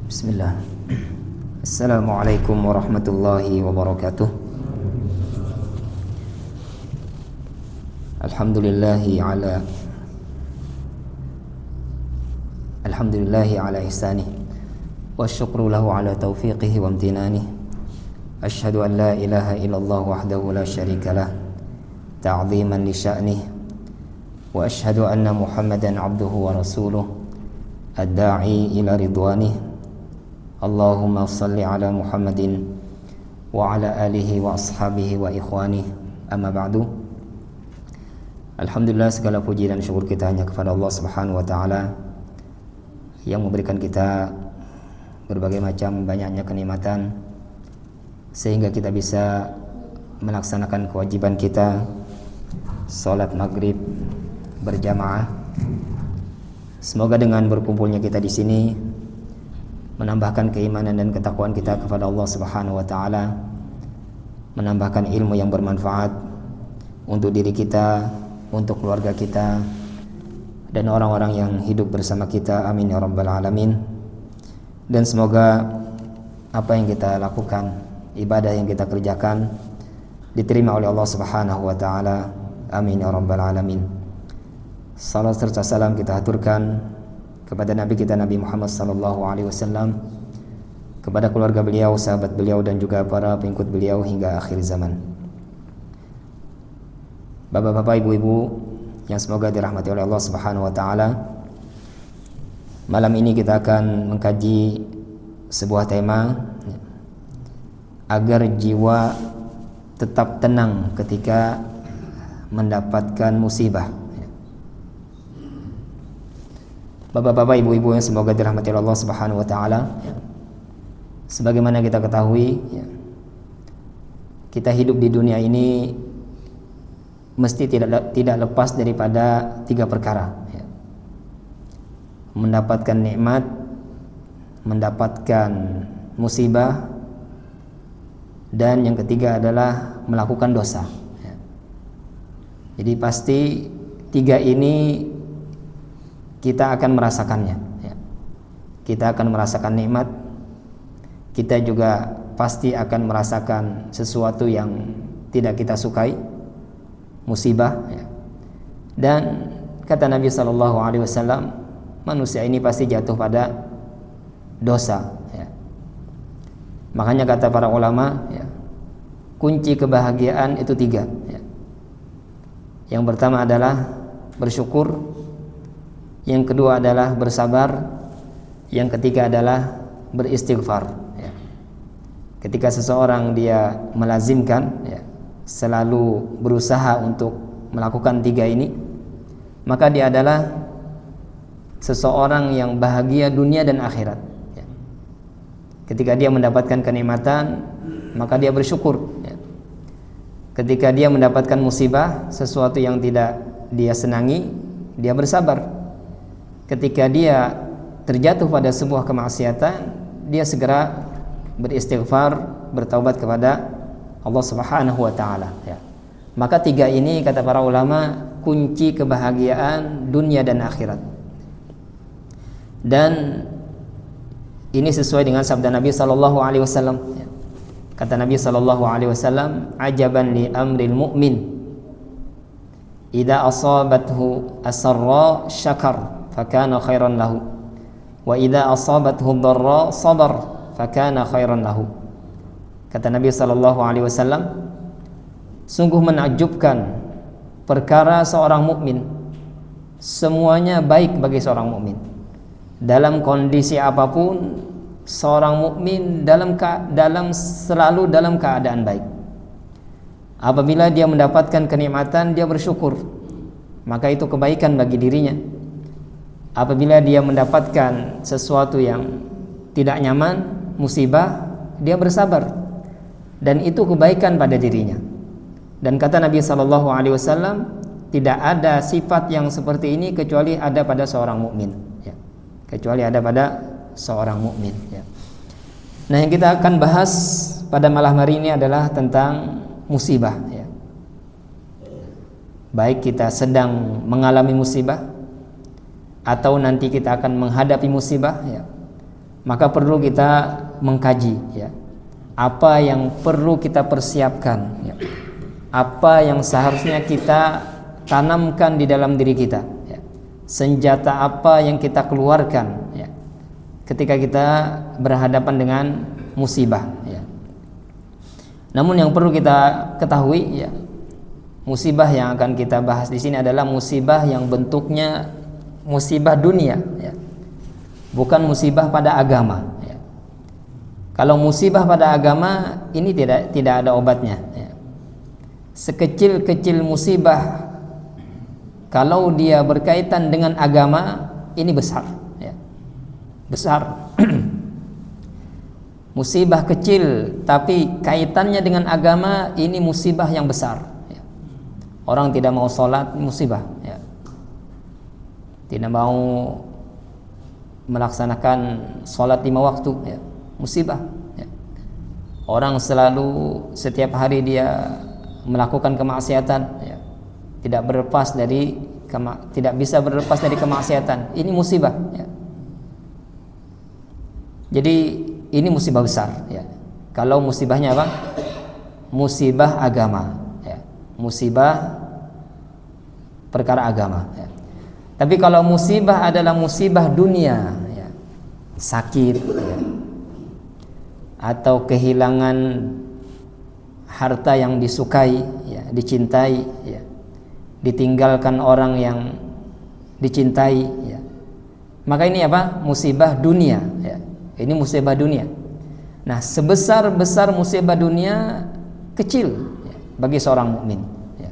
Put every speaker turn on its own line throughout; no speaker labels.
Bismillah. Assalamualaikum warahmatullahi wabarakatuh. Alhamdulillahi ala ihsanih wa syukru lahu ala taufiqihi wa amtinanih. Ashhadu an la ilaha illallah wahdahu la syarika lah ta'ziman li sya'nih wa ashhadu anna Muhammadan abduhu wa rasuluh ad-da'i ila ridwanih. Allahumma salli ala Muhammadin wa ala alihi wa ashabihi wa ikhwani, amma ba'du. Alhamdulillah, segala puji dan syukur kita hanya kepada Allah Subhanahu wa taala yang memberikan kita berbagai macam banyaknya kenikmatan sehingga kita bisa melaksanakan kewajiban kita salat maghrib berjamaah. Semoga dengan berkumpulnya kita di sini menambahkan keimanan dan ketakwaan kita kepada Allah Subhanahu wa taala, menambahkan ilmu yang bermanfaat untuk diri kita, untuk keluarga kita dan orang-orang yang hidup bersama kita. Amin ya rabbal alamin. Dan semoga apa yang kita lakukan, ibadah yang kita kerjakan diterima oleh Allah Subhanahu wa taala. Amin ya rabbal alamin. Salam serta salam kita aturkan kepada Nabi kita Nabi Muhammad sallallahu alaihi wasallam, kepada keluarga beliau, sahabat beliau dan juga para pengikut beliau hingga akhir zaman. Bapak-bapak, ibu-ibu yang semoga dirahmati oleh Allah Subhanahu wa taala. Malam ini kita akan mengkaji sebuah tema agar jiwa tetap tenang ketika mendapatkan musibah. Bapak-bapak, ibu-ibu yang semoga dirahmati Allah Subhanahu wa taala, sebagaimana kita ketahui, kita hidup di dunia ini mesti tidak lepas daripada tiga perkara: mendapatkan nikmat, mendapatkan musibah, dan yang ketiga adalah melakukan dosa. Jadi pasti tiga ini kita akan merasakannya. Kita akan merasakan nikmat, kita juga pasti akan merasakan sesuatu yang tidak kita sukai, musibah. Dan kata Nabi SAW, manusia ini pasti jatuh pada dosa. Makanya kata para ulama, kunci kebahagiaan itu tiga. Yang pertama adalah bersyukur, yang kedua adalah bersabar, yang ketiga adalah beristighfar. Ketika seseorang dia melazimkan, selalu berusaha untuk melakukan tiga ini, maka dia adalah seseorang yang bahagia dunia dan akhirat. Ketika dia mendapatkan kenikmatan, maka dia bersyukur. Ketika dia mendapatkan musibah, sesuatu yang tidak dia senangi, dia bersabar. Ketika dia terjatuh pada sebuah kemaksiatan, dia segera beristighfar, bertaubat kepada Allah Subhanahu wa taala. Maka tiga ini kata para ulama kunci kebahagiaan dunia dan akhirat. Dan ini sesuai dengan sabda Nabi sallallahu alaihi wasallam. Kata Nabi sallallahu alaihi wasallam, "Ajaban li amril mu'min. Idza asabathu as-sarra syakar fakana khairan lahu wa idza asabathu dharra sabar fakana khairan lahu." Kata Nabi sallallahu alaihi wasallam, sungguh menakjubkan perkara seorang mukmin. Semuanya baik bagi seorang mukmin. Dalam kondisi apapun, seorang mukmin selalu dalam keadaan baik. Apabila dia mendapatkan kenikmatan, dia bersyukur, maka itu kebaikan bagi dirinya. Apabila dia mendapatkan sesuatu yang tidak nyaman, musibah, dia bersabar, dan itu kebaikan pada dirinya. Dan kata Nabi SAW, tidak ada sifat yang seperti ini kecuali ada pada seorang mukmin. Kecuali ada pada seorang mukmin. Nah, yang kita akan bahas pada malam hari ini adalah tentang musibah. Baik kita sedang mengalami musibah atau nanti kita akan menghadapi musibah, maka perlu kita mengkaji ya, apa yang perlu kita persiapkan ya, apa yang seharusnya kita tanamkan di dalam diri kita ya, senjata apa yang kita keluarkan ya, ketika kita berhadapan dengan musibah ya. Namun yang perlu kita ketahui ya, musibah yang akan kita bahas di sini adalah musibah yang bentuknya musibah dunia ya, bukan musibah pada agama ya. Kalau musibah pada agama ini tidak ada obatnya ya. Sekecil-kecil musibah kalau dia berkaitan dengan agama ini besar ya. Besar. Musibah kecil tapi kaitannya dengan agama ini musibah yang besar ya. Orang tidak mau sholat musibah ya. Tidak mau melaksanakan sholat 5 waktu ya, musibah ya. Orang selalu setiap hari dia melakukan kemaksiatan ya, tidak bisa berlepas dari kemaksiatan, ini musibah ya. Jadi ini musibah besar ya. Kalau musibahnya apa? Musibah agama ya. Musibah perkara agama ya. Tapi kalau musibah adalah musibah dunia ya, sakit ya, atau kehilangan harta yang disukai ya, dicintai ya, ditinggalkan orang yang dicintai ya, maka ini apa? Musibah dunia ya. Ini musibah dunia. Nah, sebesar-besar musibah dunia kecil ya, bagi seorang mukmin ya.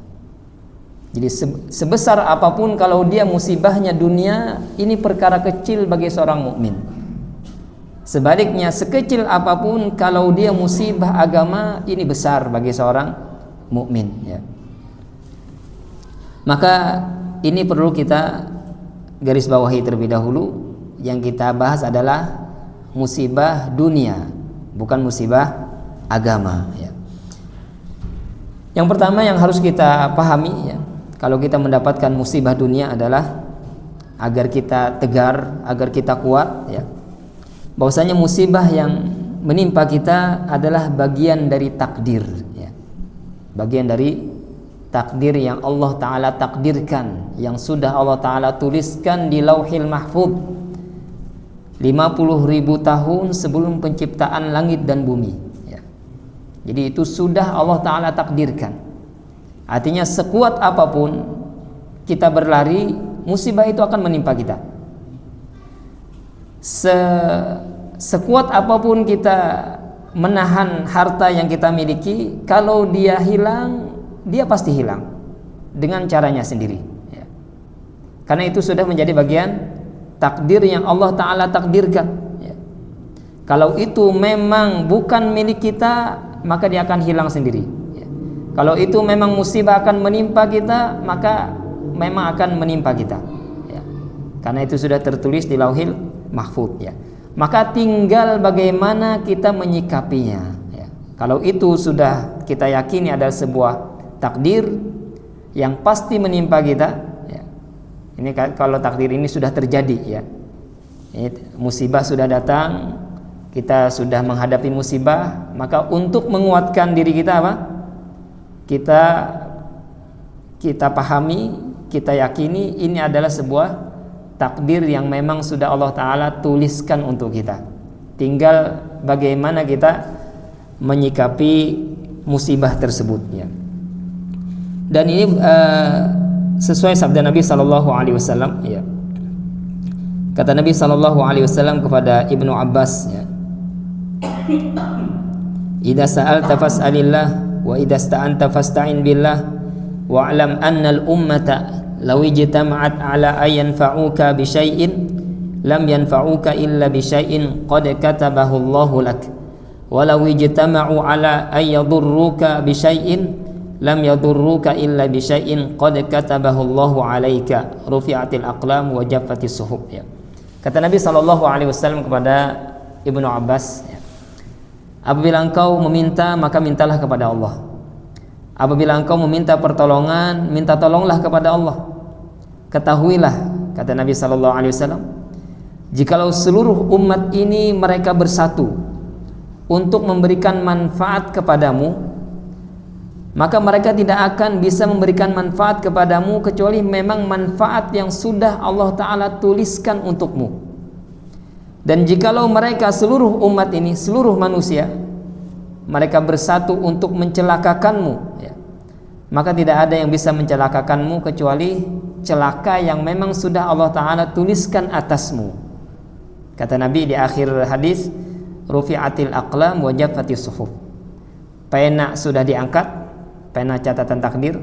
Jadi sebesar apapun kalau dia musibahnya dunia, ini perkara kecil bagi seorang mukmin. Sebaliknya sekecil apapun kalau dia musibah agama, ini besar bagi seorang mukmin ya. Maka ini perlu kita garis bawahi terlebih dahulu. Yang kita bahas adalah musibah dunia, bukan musibah agama ya. Yang pertama yang harus kita pahami ya, kalau kita mendapatkan musibah dunia adalah agar kita tegar, agar kita kuat ya, bahwasanya musibah yang menimpa kita adalah bagian dari takdir ya. Bagian dari takdir yang Allah Ta'ala takdirkan, yang sudah Allah Ta'ala tuliskan di Lauhil Mahfuz 50.000 tahun sebelum penciptaan langit dan bumi ya. Jadi itu sudah Allah Ta'ala takdirkan. Artinya sekuat apapun kita berlari, musibah itu akan menimpa kita. Sekuat apapun kita menahan harta yang kita miliki, kalau dia hilang, dia pasti hilang dengan caranya sendiri ya. Karena itu sudah menjadi bagian takdir yang Allah Ta'ala takdirkan ya. Kalau itu memang bukan milik kita, maka dia akan hilang sendiri ya. Kalau itu memang musibah akan menimpa kita, maka memang akan menimpa kita ya. Karena itu sudah tertulis di Lauhil Mahfuz ya. Maka tinggal bagaimana kita menyikapinya ya. Kalau itu sudah kita yakini adalah sebuah takdir yang pasti menimpa kita. Ini kalau takdir ini sudah terjadi ya, ini musibah sudah datang, kita sudah menghadapi musibah, maka untuk menguatkan diri kita apa? Kita pahami, kita yakini ini adalah sebuah takdir yang memang sudah Allah Ta'ala tuliskan untuk kita. Tinggal bagaimana kita menyikapi musibah tersebut ya. Dan ini sesuai sabda Nabi sallallahu alaihi wasallam ya. Kata Nabi sallallahu alaihi wasallam kepada Ibnu Abbas ya. Idza sa'alta fas'alillah wa idza ista'anta fasta'in billah wa'lam anna al-ummata law ijtama'at 'ala an yanfa'uka bi syai'in lam yanfa'uka illa bi syai'in qad katabahu Allahu lak wa law ijtama'u 'ala an yadurruka bi syai'in lam yadurruka illa bi syai'in qad katabahu Allahu 'alaika rufi'atil aqlam wa jaffatis suhuf ya. Kata Nabi sallallahu alaihi wasallam kepada Ibnu Abbas ya, apabila engkau meminta maka mintalah kepada Allah. Apabila engkau meminta pertolongan, minta tolonglah kepada Allah. Ketahuilah, kata Nabi sallallahu alaihi wasallam, jikalau seluruh umat ini mereka bersatu untuk memberikan manfaat kepadamu, maka mereka tidak akan bisa memberikan manfaat kepadamu kecuali memang manfaat yang sudah Allah Ta'ala tuliskan untukmu. Dan jikalau mereka seluruh umat ini, seluruh manusia, mereka bersatu untuk mencelakakanmu, ya, maka tidak ada yang bisa mencelakakanmu kecuali celaka yang memang sudah Allah Ta'ala tuliskan atasmu. Kata Nabi di akhir hadis, rufi'atil aqlam wa jaffatis suhuf. Pena sudah diangkat, pena catatan takdir,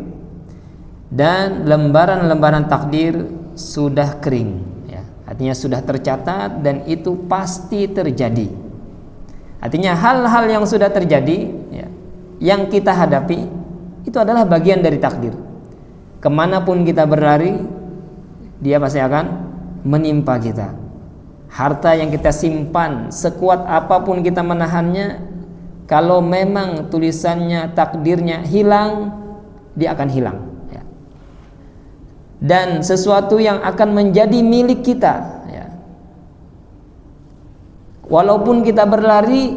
dan lembaran-lembaran takdir sudah kering, ya. Artinya sudah tercatat dan itu pasti terjadi. Artinya hal-hal yang sudah terjadi, ya, yang kita hadapi itu adalah bagian dari takdir. Kemanapun kita berlari, dia pasti akan menimpa kita. Harta yang kita simpan, sekuat apapun kita menahannya, kalau memang tulisannya, takdirnya hilang, dia akan hilang, ya. Dan sesuatu yang akan menjadi milik kita, ya, walaupun kita berlari,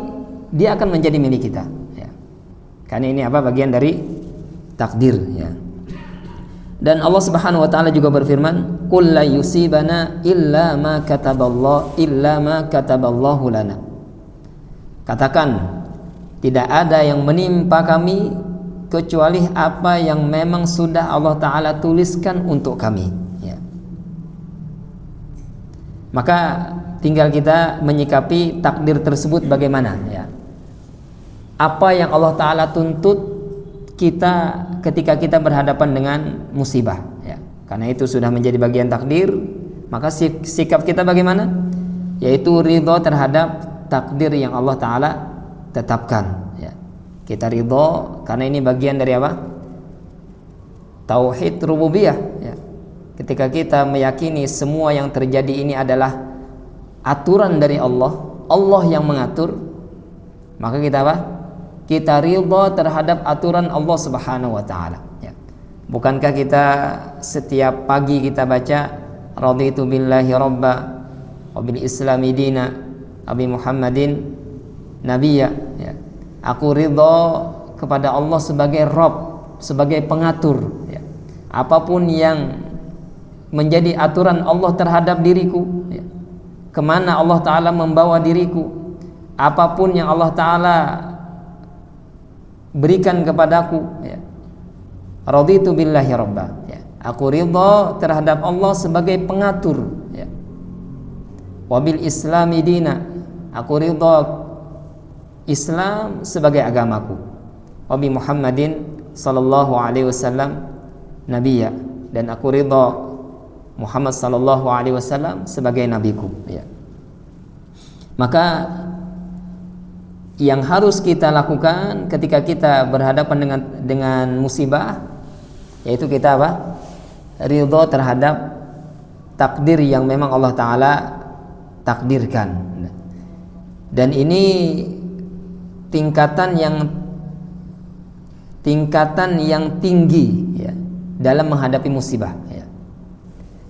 dia akan menjadi milik kita, ya. Karena ini apa? Bagian dari takdir, ya. Dan Allah Subhanahu wa taala juga berfirman, "Qul la yusibana illa ma kataballahu lana." Katakan, tidak ada yang menimpa kami kecuali apa yang memang sudah Allah Ta'ala tuliskan untuk kami, ya. Maka tinggal kita menyikapi takdir tersebut bagaimana, ya. Apa yang Allah Ta'ala tuntut kita ketika kita berhadapan dengan musibah, ya. Karena itu sudah menjadi bagian takdir, maka sikap kita bagaimana? Yaitu ridho terhadap takdir yang Allah Ta'ala tetapkan, ya. Kita ridho karena ini bagian dari apa? Tauhid rububiyah, ya. Ketika kita meyakini semua yang terjadi ini adalah aturan dari Allah, Allah yang mengatur, maka kita apa? Kita ridho terhadap aturan Allah Subhanahu wa taala, ya. Bukankah kita setiap pagi kita baca raditu billahi rabba wa bil islami dina abi Muhammadin nabiyya, ya. Aku ridho kepada Allah sebagai Rabb, sebagai pengatur, ya. Apapun yang menjadi aturan Allah terhadap diriku, ya. Kemana Allah Ta'ala membawa diriku, apapun yang Allah Ta'ala berikan kepadaku, ya. Raditu billahi rabba, ya. Aku ridha terhadap Allah sebagai pengatur, ya. Wabil islami dina, aku ridha Islam sebagai agamaku. Wabi Muhammadin sallallahu alaihi wasallam nabiyya, dan aku ridha Muhammad sallallahu alaihi wasallam sebagai nabiku, ya. Maka yang harus kita lakukan ketika kita berhadapan dengan musibah, yaitu kita apa? Ridho terhadap takdir yang memang Allah Ta'ala takdirkan. Dan ini tingkatan yang tinggi, ya, dalam menghadapi musibah, ya.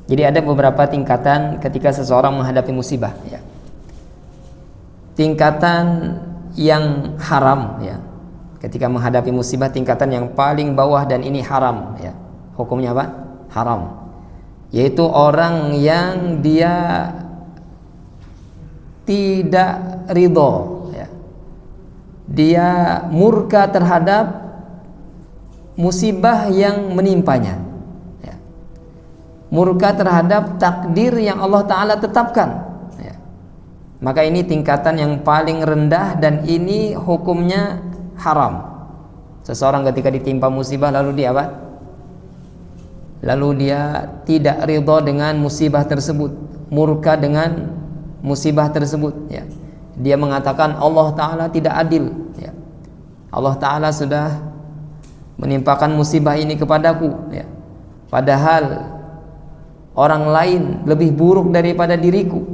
Jadi ada beberapa tingkatan ketika seseorang menghadapi musibah, ya. Tingkatan yang haram, ya. Ketika menghadapi musibah, tingkatan yang paling bawah, dan ini haram, ya. Hukumnya apa? Haram. Yaitu orang yang dia tidak ridho, ya. Dia murka terhadap musibah yang menimpanya, ya. Murka terhadap takdir yang Allah Ta'ala tetapkan. Maka ini tingkatan yang paling rendah dan ini hukumnya haram. Seseorang ketika ditimpa musibah lalu dia apa? Lalu dia tidak ridho dengan musibah tersebut, murka dengan musibah tersebut, ya. Dia mengatakan Allah Ta'ala tidak adil, ya. Allah Ta'ala sudah menimpakan musibah ini kepadaku, ya. Padahal orang lain lebih buruk daripada diriku.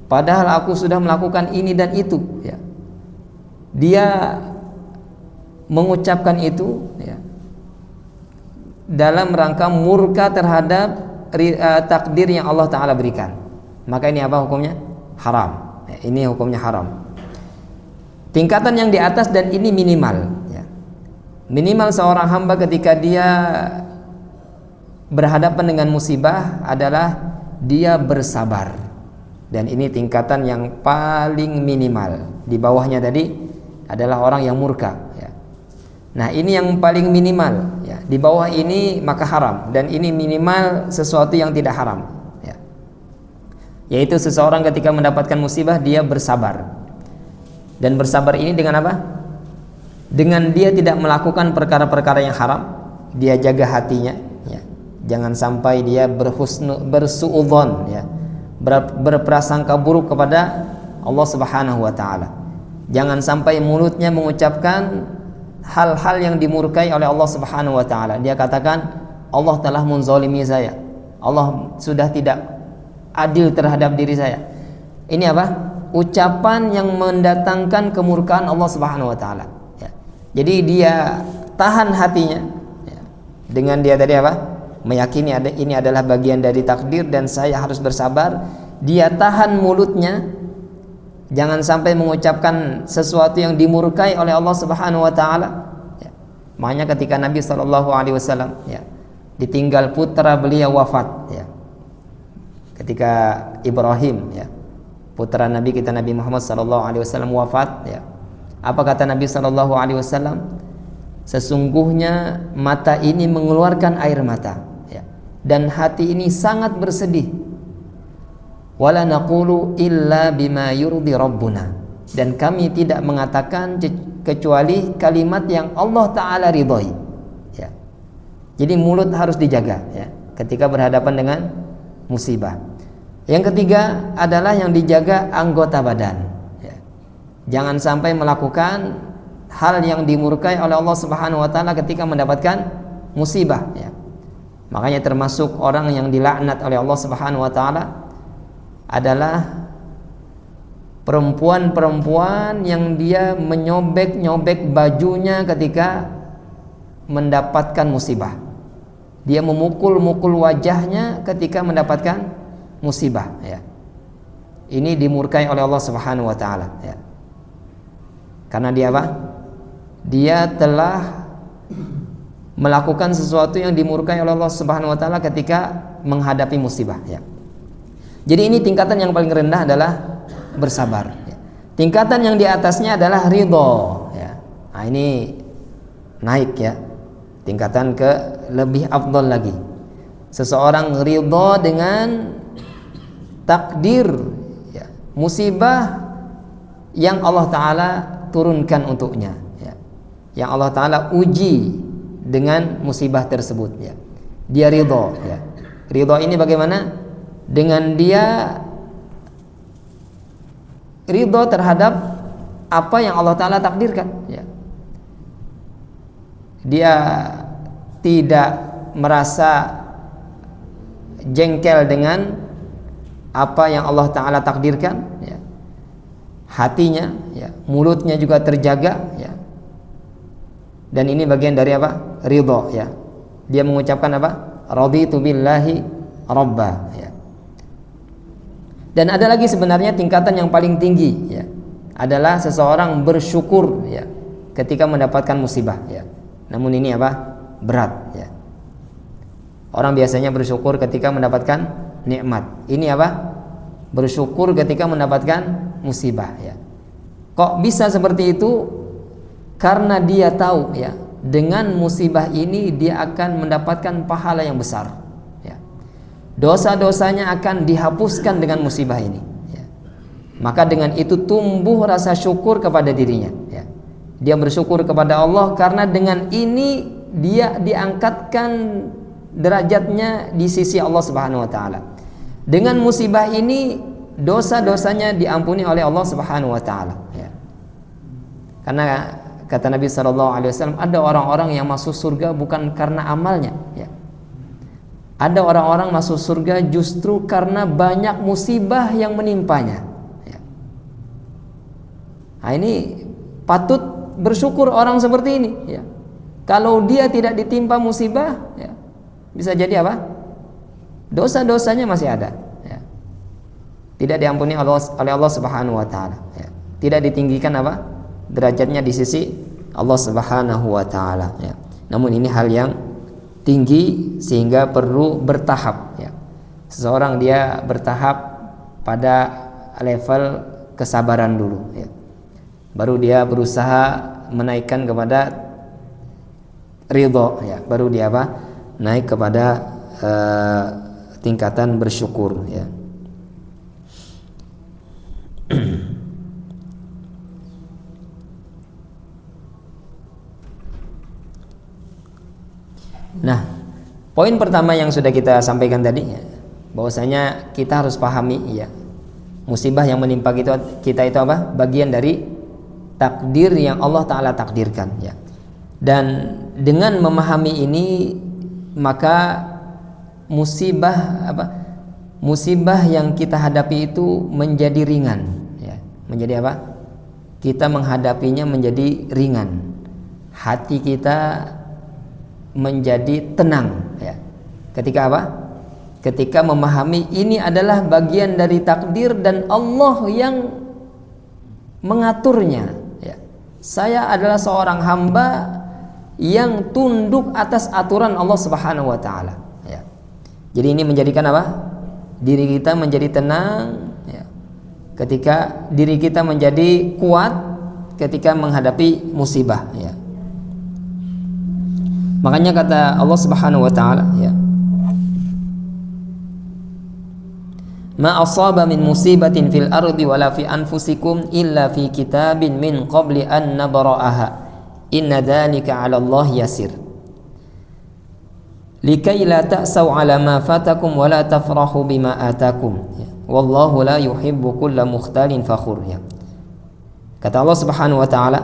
Padahal aku sudah melakukan ini dan itu, ya. Dia mengucapkan itu, ya, dalam rangka murka terhadap takdir yang Allah Ta'ala berikan. maka ini apa hukumnya? Haram. Ya, ini hukumnya haram. Tingkatan yang di atas dan ini minimal. Ya. Minimal seorang hamba ketika dia berhadapan dengan musibah adalah dia bersabar. Dan ini tingkatan yang paling minimal. Di bawahnya tadi adalah orang yang murka. Ya. Nah ini yang paling minimal. Ya. Di bawah ini maka haram. Dan ini minimal sesuatu yang tidak haram. Ya. Yaitu seseorang ketika mendapatkan musibah dia bersabar. Dan bersabar ini dengan apa? Dengan dia tidak melakukan perkara-perkara yang haram. Dia jaga hatinya. Ya. Jangan sampai dia bersuudzon, ya, berprasangka buruk kepada Allah Subhanahu wa taala. Jangan sampai mulutnya mengucapkan hal-hal yang dimurkai oleh Allah Subhanahu wa taala. Dia katakan Allah telah menzalimi saya. Allah sudah tidak adil terhadap diri saya. Ini apa? Ucapan yang mendatangkan kemurkaan Allah Subhanahu wa taala. Ya. Jadi dia tahan hatinya, ya. Dengan dia tadi apa? Meyakini ini adalah bagian dari takdir dan saya harus bersabar. Dia tahan mulutnya, jangan sampai mengucapkan sesuatu yang dimurkai oleh Allah Subhanahu wa taala. Ya. Makanya ketika Nabi sallallahu alaihi wasallam, ya, ditinggal putra beliau wafat, ya. Ketika Ibrahim, ya, putra Nabi kita Nabi Muhammad sallallahu alaihi wasallam wafat, ya. Apa kata Nabi sallallahu alaihi wasallam? Sesungguhnya mata ini mengeluarkan air mata, ya, dan hati ini sangat bersedih. Wala naqulu illa bima yurdi rabbuna, dan kami tidak mengatakan kecuali kalimat yang Allah taala ridhoi. Ya. Jadi mulut harus dijaga, ya, ketika berhadapan dengan musibah. Yang ketiga adalah yang dijaga anggota badan. Ya. Jangan sampai melakukan hal yang dimurkai oleh Allah Subhanahu wa taala ketika mendapatkan musibah, ya. Makanya termasuk orang yang dilaknat oleh Allah Subhanahu wa taala adalah perempuan-perempuan yang dia menyobek-nyobek bajunya ketika mendapatkan musibah. Dia memukul-mukul wajahnya ketika mendapatkan musibah, ya. Ini dimurkai oleh Allah Subhanahu wa taala, ya. Karena dia apa? Dia telah melakukan sesuatu yang dimurkai oleh Allah Subhanahu wa taala ketika menghadapi musibah, ya. Jadi ini tingkatan yang paling rendah adalah bersabar, ya. Tingkatan yang di atasnya adalah ridho, ya. Nah, ini naik, ya. Tingkatan ke lebih afdal lagi. Seseorang ridho dengan takdir, ya, musibah yang Allah taala turunkan untuknya, ya. Yang Allah taala uji dengan musibah tersebut, ya. Dia ridho, ya. Ridho ini bagaimana? Dengan dia ridho terhadap apa yang Allah taala takdirkan, ya. Dia tidak merasa jengkel dengan apa yang Allah taala takdirkan, ya. Hatinya, ya, mulutnya juga terjaga, ya. Dan ini bagian dari apa? Ridho, ya. Dia mengucapkan apa? Raditu billahi rabba, ya. Dan ada lagi sebenarnya tingkatan yang paling tinggi, ya, adalah seseorang bersyukur, ya, ketika mendapatkan musibah, ya. Namun ini apa? Berat, ya. Orang biasanya bersyukur ketika mendapatkan nikmat. Ini apa? Bersyukur ketika mendapatkan musibah, ya. Kok bisa seperti itu? Karena dia tahu, ya, dengan musibah ini dia akan mendapatkan pahala yang besar, ya. Dosa-dosanya akan dihapuskan dengan musibah ini, ya. Maka dengan itu tumbuh rasa syukur kepada dirinya, ya. Dia bersyukur kepada Allah karena dengan ini dia diangkatkan derajatnya di sisi Allah Subhanahu wa taala. Dengan musibah ini dosa-dosanya diampuni oleh Allah Subhanahu wa taala, ya. Karena kata Nabi sallallahu alaihi wasallam, ada orang-orang yang masuk surga bukan karena amalnya, ya. Ada orang-orang masuk surga justru karena banyak musibah yang menimpanya, ya. Nah, ini patut bersyukur orang seperti ini, ya. Kalau dia tidak ditimpa musibah, ya, bisa jadi apa? Dosa-dosanya masih ada, ya. tidak diampuni oleh Allah Subhanahu wa taala, ya. Tidak ditinggikan apa? Derajatnya di sisi Allah Subhanahu wa taala, ya. Namun ini hal yang tinggi sehingga perlu bertahap, ya. Seseorang dia bertahap pada level kesabaran dulu, ya. Baru dia berusaha menaikkan kepada ridho, ya. Baru dia apa? Naik kepada tingkatan bersyukur, ya. Nah, poin pertama yang sudah kita sampaikan tadi, ya, bahwasanya kita harus pahami, ya, musibah yang menimpa kita itu apa? Bagian dari takdir yang Allah Ta'ala takdirkan, ya. Dan dengan memahami ini, maka musibah yang kita hadapi itu menjadi ringan, ya. Menjadi apa? Kita menghadapinya menjadi ringan. Hati kita menjadi tenang, ya. Ketika apa? Ketika memahami ini adalah bagian dari takdir dan Allah yang mengaturnya, ya. Saya adalah seorang hamba yang tunduk atas aturan Allah Subhanahu wa taala, ya. Jadi ini menjadikan apa? Diri kita menjadi tenang, ya. Ketika diri kita menjadi kuat ketika menghadapi musibah, ya. Makanya kata Allah Subhanahu wa taala, ya, ma asaba min musibatin fil ardi wala fi anfusikum illa fi kitabin min qabli an nabra'aha inna dzalika 'ala Allah yasir likai la ta'sau 'ala ma fatakum wala tafrahu bima atakum, ya. Wallahu la yuhibbu kulla mukhtalin fakhur, ya. Kata Allah Subhanahu wa taala,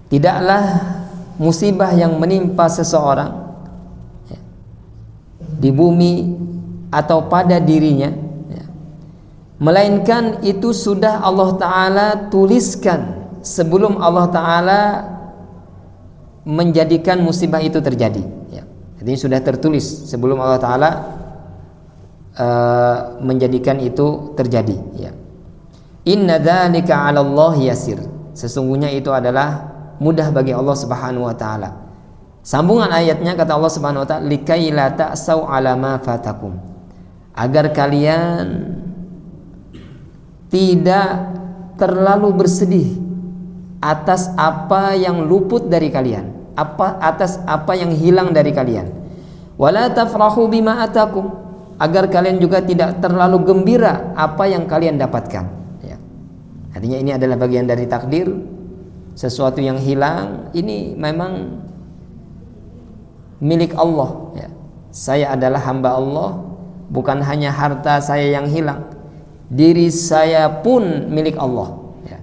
tidaklah musibah yang menimpa seseorang, ya, di bumi atau pada dirinya, ya, melainkan itu sudah Allah Ta'ala tuliskan sebelum Allah Ta'ala menjadikan musibah itu terjadi, ya. Jadi sudah tertulis sebelum Allah Ta'ala menjadikan itu terjadi, ya. Inna dzalika 'ala Allah yasir, sesungguhnya itu adalah mudah bagi Allah Subhanahu wa taala. Sambungan ayatnya kata Allah Subhanahu wa taala, likai la ta'sau 'ala ma fatakum, agar kalian tidak terlalu bersedih atas apa yang luput dari kalian, atas apa yang hilang dari kalian. Wala tafrahu bima atakum, agar kalian juga tidak terlalu gembira apa yang kalian dapatkan, ya. Artinya ini adalah bagian dari takdir. Sesuatu yang hilang ini memang milik Allah, ya. Saya adalah hamba Allah, bukan hanya harta saya yang hilang, diri saya pun milik Allah, ya.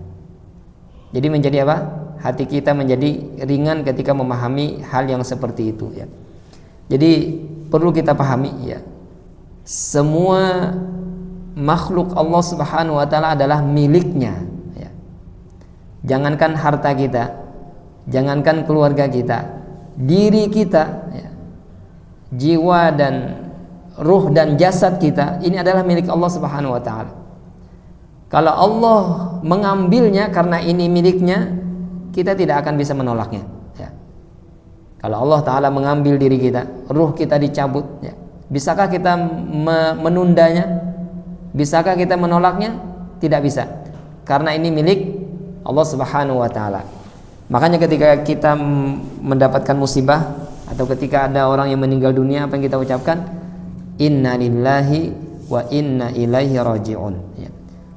Jadi menjadi apa? Hati kita menjadi ringan ketika memahami hal yang seperti itu, ya. Jadi perlu kita pahami, ya, semua makhluk Allah Subhanahu wa taala adalah miliknya. Jangankan harta kita, jangankan keluarga kita, diri kita, ya, jiwa dan ruh dan jasad kita, ini adalah milik Allah Subhanahu wa taala. Kalau Allah mengambilnya karena ini miliknya, kita tidak akan bisa menolaknya, ya. Kalau Allah Ta'ala mengambil diri kita, ruh kita dicabut, ya, bisakah kita menundanya? Bisakah kita menolaknya? Tidak bisa, karena ini milik Allah Subhanahu wa taala. Makanya ketika kita mendapatkan musibah atau ketika ada orang yang meninggal dunia, apa yang kita ucapkan? Inna lillahi wa inna ilaihi raji'un, ya.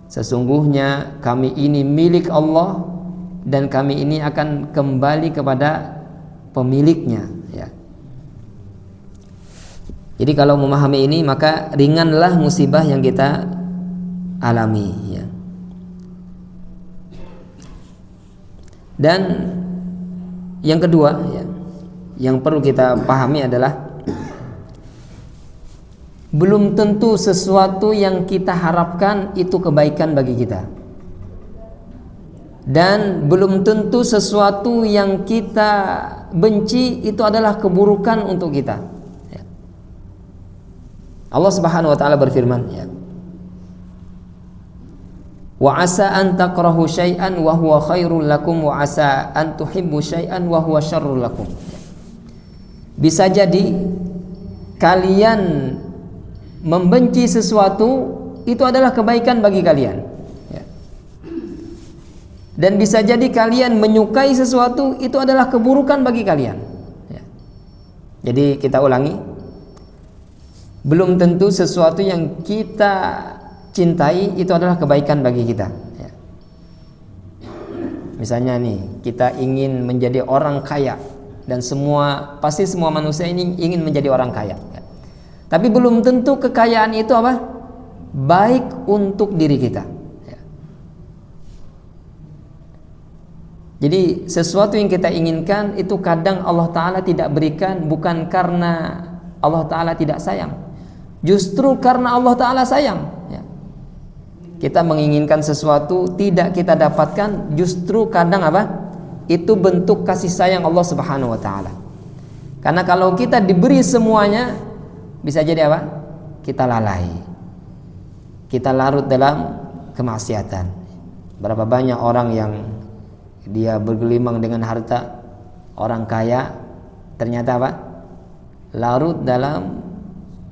Sesungguhnya kami ini milik Allah dan kami ini akan kembali kepada pemiliknya, ya. Jadi kalau memahami ini, maka ringanlah musibah yang kita alami, ya. Dan yang kedua, ya, yang perlu kita pahami adalah belum tentu sesuatu yang kita harapkan itu kebaikan bagi kita, dan belum tentu sesuatu yang kita benci itu adalah keburukan untuk kita, ya. Allah Subhanahu wa taala berfirman, ya, Wa asa an takrahu syai'an wa huwa khairul lakum wa asa an tuhibbu syai'an wa huwa syarrul lakum. Bisa jadi kalian membenci sesuatu itu adalah kebaikan bagi kalian, ya. Dan bisa jadi kalian menyukai sesuatu itu adalah keburukan bagi kalian, ya. Jadi kita ulangi, belum tentu sesuatu yang kita cintai itu adalah kebaikan bagi kita, ya. Misalnya nih, kita ingin menjadi orang kaya, dan pasti semua manusia ini ingin menjadi orang kaya, ya. Tapi belum tentu kekayaan itu apa? Baik untuk diri kita, ya. Jadi sesuatu yang kita inginkan itu kadang Allah Ta'ala tidak berikan bukan karena Allah Ta'ala tidak sayang, justru karena Allah Ta'ala sayang, ya. Kita menginginkan sesuatu tidak kita dapatkan, justru kadang apa? Itu bentuk kasih sayang Allah Subhanahu wa taala. Karena kalau kita diberi semuanya, bisa jadi apa? Kita lalai. Kita larut dalam kemaksiatan. Berapa banyak orang yang dia bergelimang dengan harta, orang kaya, ternyata apa? Larut dalam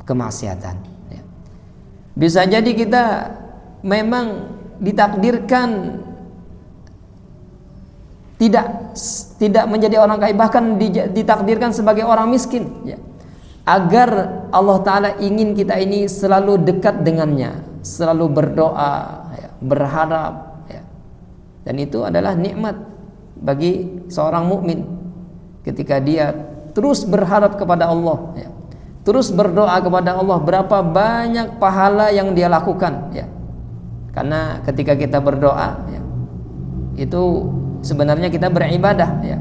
kemaksiatan, ya. Bisa jadi kita memang ditakdirkan tidak menjadi orang kaya, bahkan ditakdirkan sebagai orang miskin, ya. Agar Allah Ta'ala ingin kita ini selalu dekat dengannya, selalu berdoa, ya, berharap, ya. Dan itu adalah nikmat bagi seorang mukmin ketika dia terus berharap kepada Allah, ya. Terus berdoa kepada Allah, berapa banyak pahala yang dia lakukan, ya. Karena ketika kita berdoa, ya, itu sebenarnya kita beribadah, ya.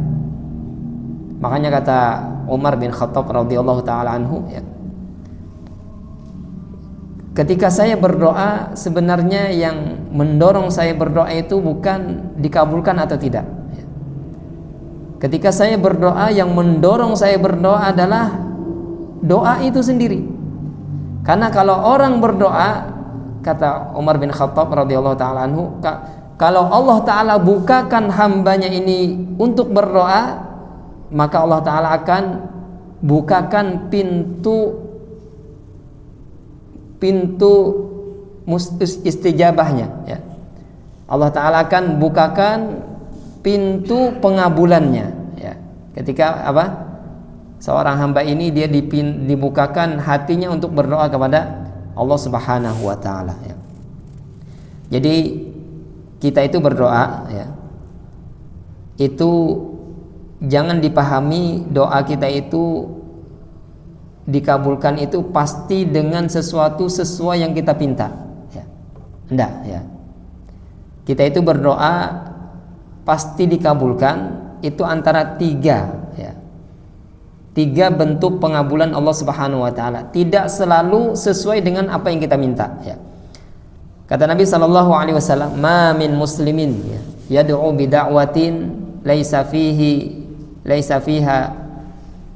Makanya kata Umar bin Khattab radhiyallahu taala anhu, ya, ketika saya berdoa, sebenarnya yang mendorong saya berdoa itu bukan dikabulkan atau tidak, ya. Ketika saya berdoa, yang mendorong saya berdoa adalah doa itu sendiri. Karena kalau orang berdoa, kata Umar bin Khattab radhiyallahu taala anhu, kalau Allah Ta'ala bukakan hambanya ini untuk berdoa, maka Allah Ta'ala akan bukakan pintu istijabahnya, ya. Allah Ta'ala akan bukakan pintu pengabulannya, ya. Ketika apa? Seorang hamba ini dia dibukakan hatinya untuk berdoa kepada Allah Subhanahu wa taala, ya. Jadi kita itu berdoa, ya, itu jangan dipahami doa kita itu dikabulkan itu pasti dengan sesuatu sesuai yang kita pinta, ya. Enggak, ya. Kita itu berdoa pasti dikabulkan itu antara tiga, ya. Tiga bentuk pengabulan Allah Subhanahu wa taala. Tidak selalu sesuai dengan apa yang kita minta, ya. Kata Nabi sallallahu alaihi wasallam, "Ma min muslimin yad'u bi da'watin laisa fiha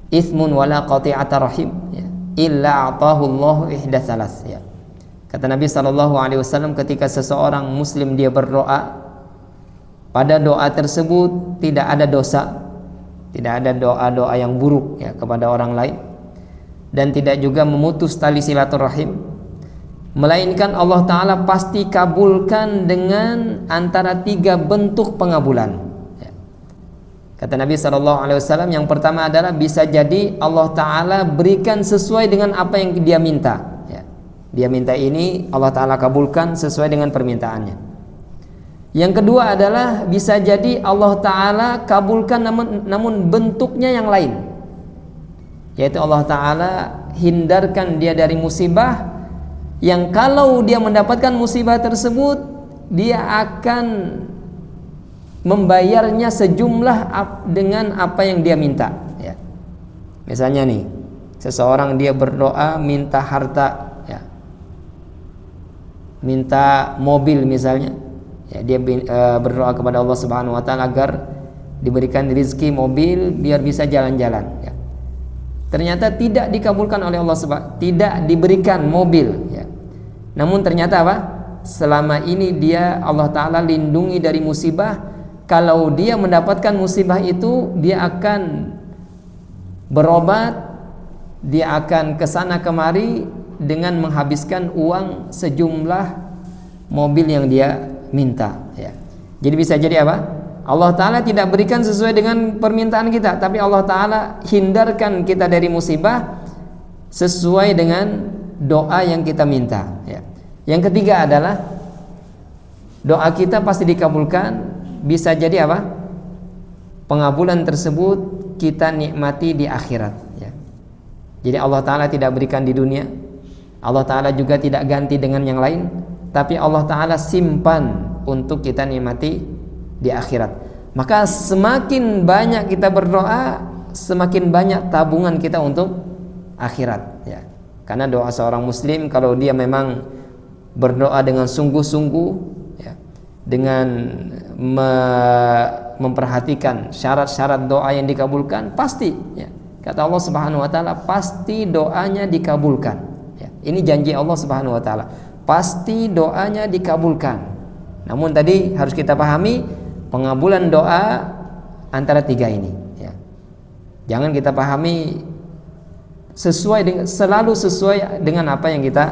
ithmun wala qati'ata rahim, ya, illa a'tahu Allahu ihda tsalas," ya. Kata Nabi sallallahu alaihi wasallam, ketika seseorang muslim dia berdoa, pada doa tersebut tidak ada dosa, tidak ada doa-doa yang buruk, ya, kepada orang lain, dan tidak juga memutus tali silaturahim, melainkan Allah Ta'ala pasti kabulkan dengan antara tiga bentuk pengabulan, ya. Kata Nabi SAW, yang pertama adalah bisa jadi Allah Ta'ala berikan sesuai dengan apa yang dia minta, ya. Dia minta ini, Allah Ta'ala kabulkan sesuai dengan permintaannya. Yang kedua adalah bisa jadi Allah Ta'ala kabulkan namun bentuknya yang lain, yaitu Allah Ta'ala hindarkan dia dari musibah, yang kalau dia mendapatkan musibah tersebut dia akan membayarnya sejumlah dengan apa yang dia minta, ya. Misalnya nih, seseorang dia berdoa minta harta, ya, minta mobil misalnya, ya, dia berdoa kepada Allah Subhanahu wa taala agar diberikan rezeki mobil biar bisa jalan-jalan, ya. Ternyata tidak dikabulkan oleh Allah Subhanahu, tidak diberikan mobil, ya. Namun ternyata apa? selama ini dia Allah Ta'ala lindungi dari musibah. Kalau dia mendapatkan musibah itu, dia akan berobat, dia akan kesana kemari dengan menghabiskan uang sejumlah mobil yang dia minta, ya. Jadi bisa jadi apa? Allah Ta'ala tidak berikan sesuai dengan permintaan kita, tapi Allah Ta'ala hindarkan kita dari musibah sesuai dengan doa yang kita minta, ya. Yang ketiga adalah doa kita pasti dikabulkan. Bisa jadi apa? Pengabulan tersebut kita nikmati di akhirat, ya. Jadi Allah Ta'ala tidak berikan di dunia, Allah Ta'ala juga tidak ganti dengan yang lain, tapi Allah Ta'ala simpan untuk kita nikmati di akhirat. Maka semakin banyak kita berdoa, semakin banyak tabungan kita untuk akhirat, ya. Karena doa seorang muslim kalau dia memang berdoa dengan sungguh-sungguh, ya, dengan memperhatikan syarat-syarat doa yang dikabulkan, pasti, ya, kata Allah Subhanahu wa Ta'ala, pasti doanya dikabulkan, ya. Ini janji Allah Subhanahu wa Ta'ala, pasti doanya dikabulkan. Namun tadi harus kita pahami, pengabulan doa antara tiga ini, ya. Jangan kita pahami selalu sesuai dengan apa yang kita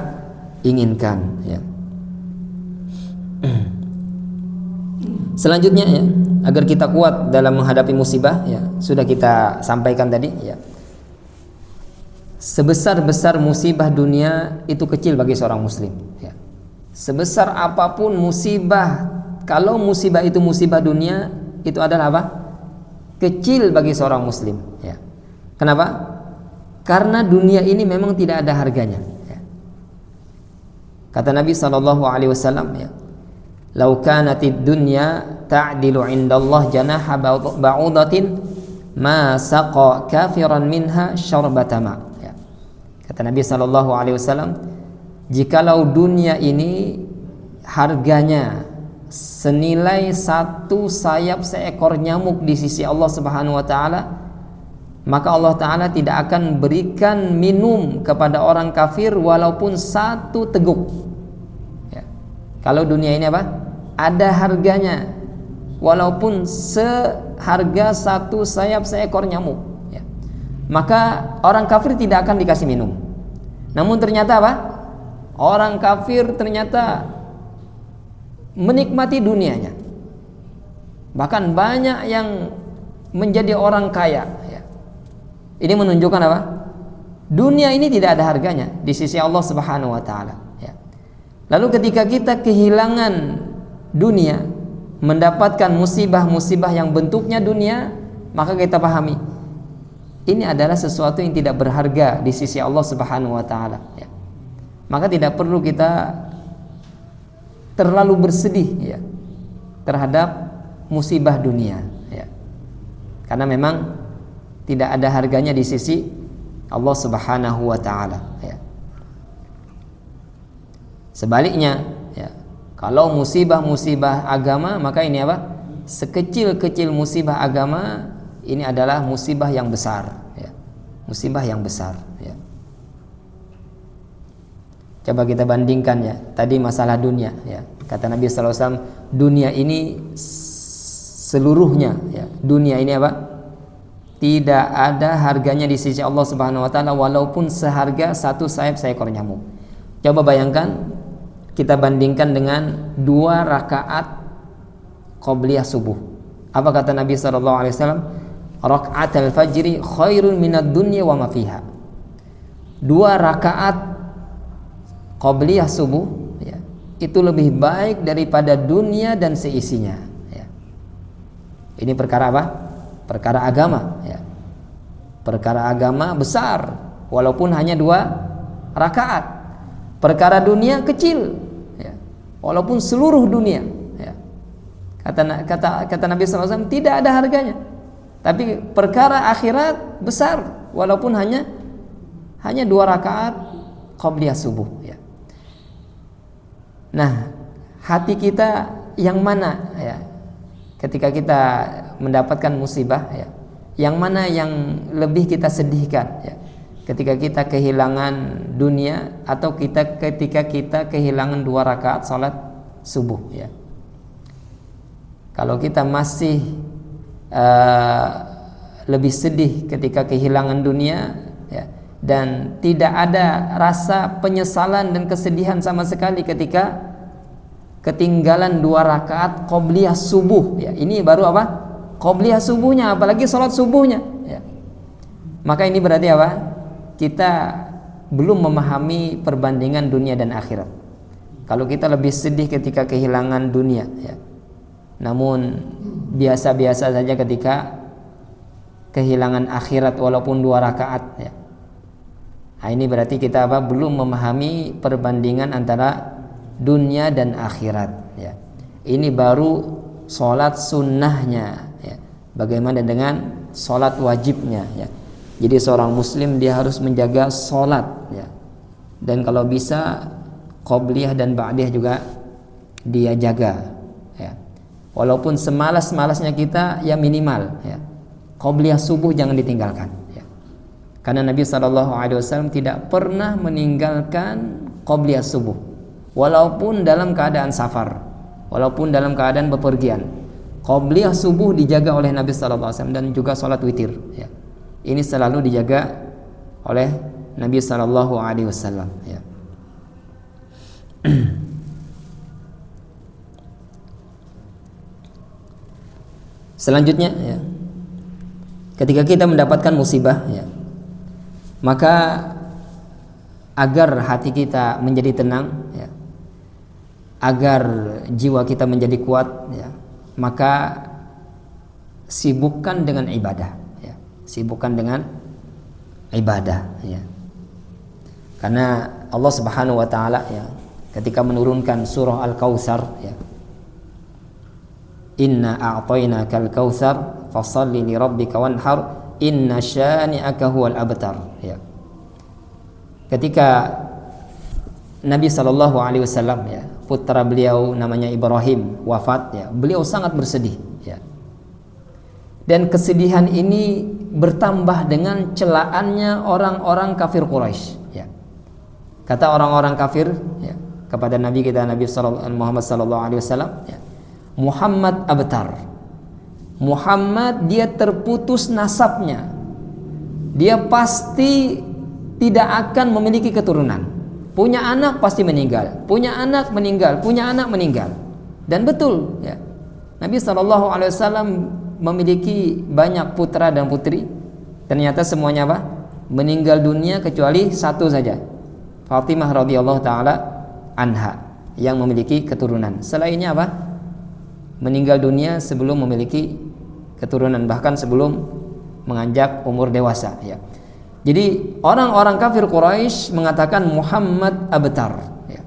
inginkan, ya. Selanjutnya, ya, agar kita kuat dalam menghadapi musibah, ya, sudah kita sampaikan tadi, ya. Sebesar-besar musibah dunia itu kecil bagi seorang muslim, ya. Sebesar apapun musibah, kalau musibah itu musibah dunia, itu adalah apa? Kecil bagi seorang muslim, ya. Kenapa? Karena dunia ini memang tidak ada harganya, ya. Kata Nabi SAW, ya, "Lau kanatid dunya ta'dilu 'indallah janaha ba'udatin ma saqa kafiran minha syarbata ma." Ya. Kata Nabi SAW, jikalau dunia ini harganya senilai satu sayap seekor nyamuk di sisi Allah Subhanahu wa Ta'ala, maka Allah Ta'ala tidak akan berikan minum kepada orang kafir walaupun satu teguk, ya. Kalau dunia ini apa? Ada harganya, walaupun seharga satu sayap seekor nyamuk, ya. Maka orang kafir tidak akan dikasih minum. Namun ternyata apa? Orang kafir ternyata menikmati dunianya. Bahkan banyak yang menjadi orang kaya, ya. Ini menunjukkan apa? Dunia ini tidak ada harganya di sisi Allah Subhanahu wa Ta'ala, ya. Lalu ketika kita kehilangan dunia, mendapatkan musibah-musibah yang bentuknya dunia, maka kita pahami ini adalah sesuatu yang tidak berharga di sisi Allah Subhanahu wa Ta'ala, ya. Maka tidak perlu kita terlalu bersedih, ya, terhadap musibah dunia, ya. Karena memang tidak ada harganya di sisi Allah Subhanahu wa Ta'ala, ya. Sebaliknya, ya, kalau musibah-musibah agama, maka ini apa? Sekecil-kecil musibah agama, ini adalah musibah yang besar, ya. Musibah yang besar, ya. Coba kita bandingkan, ya, tadi masalah dunia, ya. Kata Nabi SAW, dunia ini seluruhnya, ya, dunia ini apa? Tidak ada harganya di sisi Allah Subhanahu wa Ta'ala walaupun seharga satu sayap seekor nyamuk. Coba bayangkan, kita bandingkan dengan 2 rakaat qabliyah subuh. Apa kata Nabi SAW? Raka'atul fajri khairun minad dunya wa ma fiha. 2 rakaat qabliyah subuh, ya, itu lebih baik daripada dunia dan seisinya, ya. Ini perkara apa? Perkara agama, ya. Perkara agama besar walaupun hanya 2 rakaat. Perkara dunia kecil, ya, walaupun seluruh dunia, ya. Kata Nabi SAW, tidak ada harganya. Tapi perkara akhirat besar walaupun hanya 2 rakaat qabliyah subuh, ya. Nah, hati kita yang mana, ya, ketika kita mendapatkan musibah, ya, yang mana yang lebih kita sedihkan, ya? ketika kita kehilangan dunia atau ketika kita kehilangan 2 rakaat salat subuh ya. Kalau kita masih lebih sedih ketika kehilangan dunia ya, dan tidak ada rasa penyesalan dan kesedihan sama sekali ketika ketinggalan 2 rakaat qobliyah subuh ya. Ini baru apa? Qobliyah subuhnya, apalagi salat subuhnya ya. Maka ini berarti apa? Kita belum memahami perbandingan dunia dan akhirat. Kalau kita lebih sedih ketika kehilangan dunia ya, namun biasa-biasa saja ketika kehilangan akhirat walaupun 2 rakaat ya. Nah, ini berarti kita apa? Belum memahami perbandingan antara dunia dan akhirat ya. Ini baru sholat sunnahnya ya. Bagaimana dengan sholat wajibnya ya. Jadi seorang muslim dia harus menjaga sholat ya. Dan kalau bisa qobliyah dan ba'diyah juga dia jaga ya. Walaupun semalas-malasnya kita ya minimal ya. Qobliyah subuh jangan ditinggalkan ya. Karena Nabi SAW tidak pernah meninggalkan qobliyah subuh, walaupun dalam keadaan safar, walaupun dalam keadaan bepergian. Qobliyah subuh dijaga oleh Nabi SAW dan juga sholat witir ya. Ini selalu dijaga oleh Nabi SAW ya. Selanjutnya ya, ketika kita mendapatkan musibah ya, maka agar hati kita menjadi tenang ya, agar jiwa kita menjadi kuat ya, maka sibukkan dengan ibadah ya. Sibukkan dengan ibadah ya. Karena Allah Subhanahu wa taala ya, ketika menurunkan surah Al-Kautsar ya, Inna a'tainakal kautsar fashalli li rabbika wanhar inna syani'aka huwal abtar ya. Ketika Nabi SAW ya, putra beliau namanya Ibrahim wafat ya, beliau sangat bersedih ya. Dan kesedihan ini bertambah dengan celaannya orang-orang kafir Quraisy ya. Kata orang-orang kafir ya, kepada Nabi kita Muhammad SAW ya, Muhammad abtar. Muhammad dia terputus nasabnya. Dia pasti tidak akan memiliki keturunan. Punya anak pasti meninggal, punya anak meninggal, punya anak meninggal. Dan betul ya. Nabi SAW memiliki banyak putra dan putri. Ternyata semuanya apa? Meninggal dunia kecuali satu saja, Fatimah radhiyallahu taala anha, yang memiliki keturunan. Selainnya apa? Meninggal dunia sebelum memiliki keturunan, bahkan sebelum menganjak umur dewasa ya. Jadi orang-orang kafir Quraisy mengatakan Muhammad abtar ya.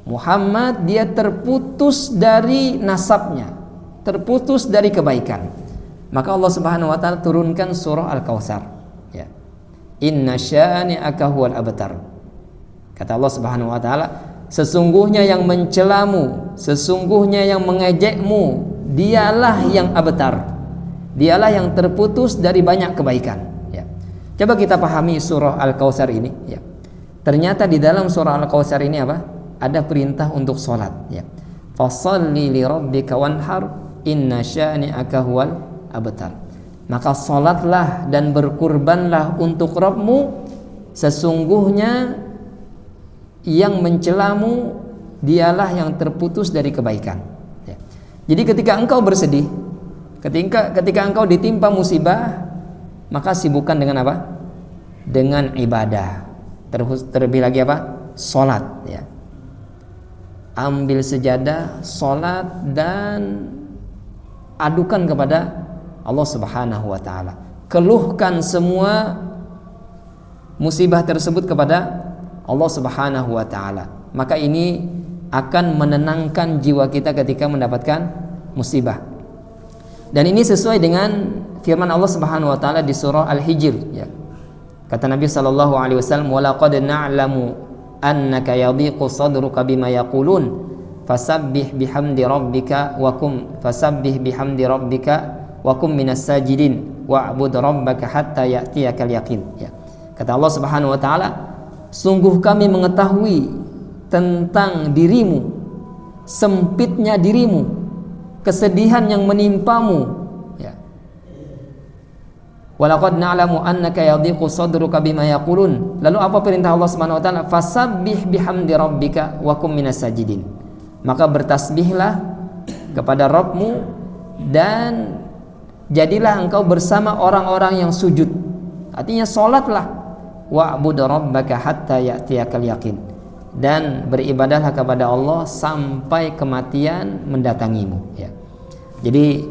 Muhammad dia terputus dari nasabnya, terputus dari kebaikan. Maka Allah Subhanahu wa taala turunkan surah Al-Kautsar ya. Inna syani'aka huwal abtar. Kata Allah Subhanahu wa taala, sesungguhnya yang mencelamu, sesungguhnya yang mengejekmu, dialah yang abtar. Dialah yang terputus dari banyak kebaikan ya. Coba kita pahami surah Al-Kautsar ini ya. Ternyata di dalam surah Al-Kautsar ini apa? Ada perintah untuk sholat ya. Fashalli li rabbika wanhar inna syani'aka huwal abtar. Maka sholatlah dan berkurbanlah untuk Rabbmu, sesungguhnya yang mencelamu dialah yang terputus dari kebaikan ya. Jadi ketika engkau bersedih, ketika engkau ditimpa musibah, maka sibukkan dengan apa? Dengan ibadah. Terlebih lagi apa? Salat ya. Ambil sejadah, salat, dan adukan kepada Allah Subhanahu wa taala. Keluhkan semua musibah tersebut kepada Allah Subhanahu wa taala. Maka ini akan menenangkan jiwa kita ketika mendapatkan musibah. Dan ini sesuai dengan firman Allah Subhanahu wa taala di surah Al-Hijr ya. Kata Nabi sallallahu alaihi wasallam, "Wa laqad na'lamu annaka yadhiqu sadruka bima yaqulun fasabbih bihamdi rabbika wa kum minas sajidin wa'bud rabbaka hatta ya'tiyakal yaqin." Ya. Kata Allah Subhanahu wa taala, sungguh kami mengetahui tentang dirimu, sempitnya dirimu, kesedihan yang menimpamu, ya. Walaqad na'lamu annaka yadhiqu sadruka bima yaqulun. Lalu apa perintah Allah Subhanahu wa taala? Fasabbih bihamdi rabbika wa kum minas sajidin. Maka bertasbihlah kepada Rabbmu dan jadilah engkau bersama orang-orang yang sujud. Artinya salatlah. Wa'bud rabbaka hatta ya'tiyakal yaqin. Dan beribadahlah kepada Allah sampai kematian mendatangimu, ya. Jadi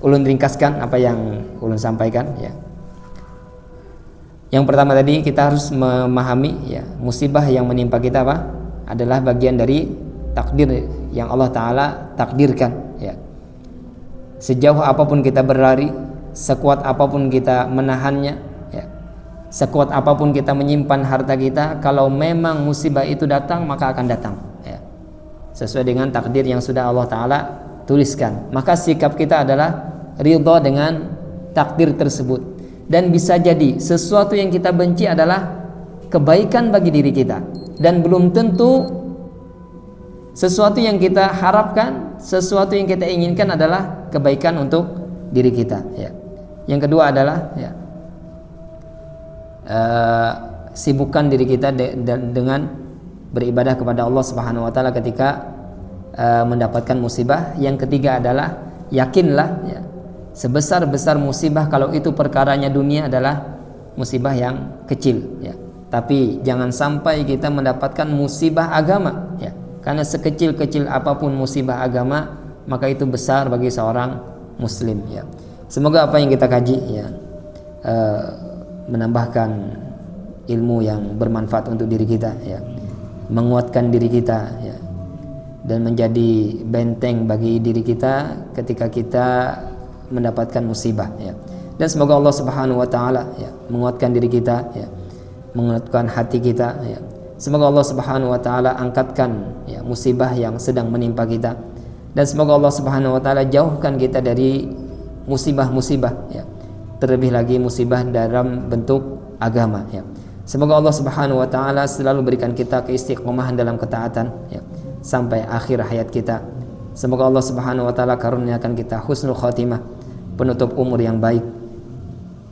ulun ringkaskan apa yang ulun sampaikan, ya. Yang pertama tadi kita harus memahami, ya, musibah yang menimpa kita apa? Adalah bagian dari takdir yang Allah Ta'ala takdirkan, ya. Sejauh apapun kita berlari, sekuat apapun kita menahannya, ya, sekuat apapun kita menyimpan harta kita, kalau memang musibah itu datang maka akan datang, ya. Sesuai dengan takdir yang sudah Allah Ta'ala tuliskan. Maka sikap kita adalah ridha dengan takdir tersebut. Dan bisa jadi sesuatu yang kita benci adalah kebaikan bagi diri kita, dan belum tentu sesuatu yang kita harapkan, sesuatu yang kita inginkan adalah kebaikan untuk diri kita, ya. Yang kedua adalah, ya, sibukkan diri kita dengan beribadah kepada Allah Subhanahu wa taala ketika mendapatkan musibah. Yang ketiga adalah yakinlah, ya, sebesar-besar musibah kalau itu perkaranya dunia adalah musibah yang kecil, ya. Tapi jangan sampai kita mendapatkan musibah agama, ya. Karena sekecil-kecil apapun musibah agama, maka itu besar bagi seorang muslim, ya. Semoga apa yang kita kaji, ya, menambahkan ilmu yang bermanfaat untuk diri kita, ya, menguatkan diri kita, ya, dan menjadi benteng bagi diri kita ketika kita mendapatkan musibah, ya. Dan semoga Allah Subhanahu wa taala, ya, menguatkan diri kita, ya, menguatkan hati kita, ya. Semoga Allah Subhanahu wa taala angkatkan, ya, musibah yang sedang menimpa kita, dan semoga Allah Subhanahu wa taala jauhkan kita dari musibah-musibah, ya, terlebih lagi musibah dalam bentuk agama, ya. Semoga Allah Subhanahu wa taala selalu berikan kita keistiqomahan dalam ketaatan, ya, sampai akhir hayat kita. Semoga Allah Subhanahu wa taala karuniakan kita husnul khatimah, penutup umur yang baik.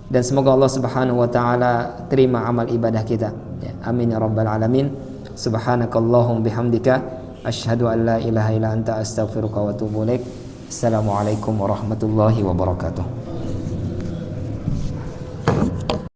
Dan semoga Allah Subhanahu wa taala terima amal ibadah kita, ya. Amin ya rabbal alamin. Subhanakallahumma bihamdika asyhadu an la ilaha illa anta astaghfiruka wa atubu ilaik. Assalamualaikum warahmatullahi wabarakatuh.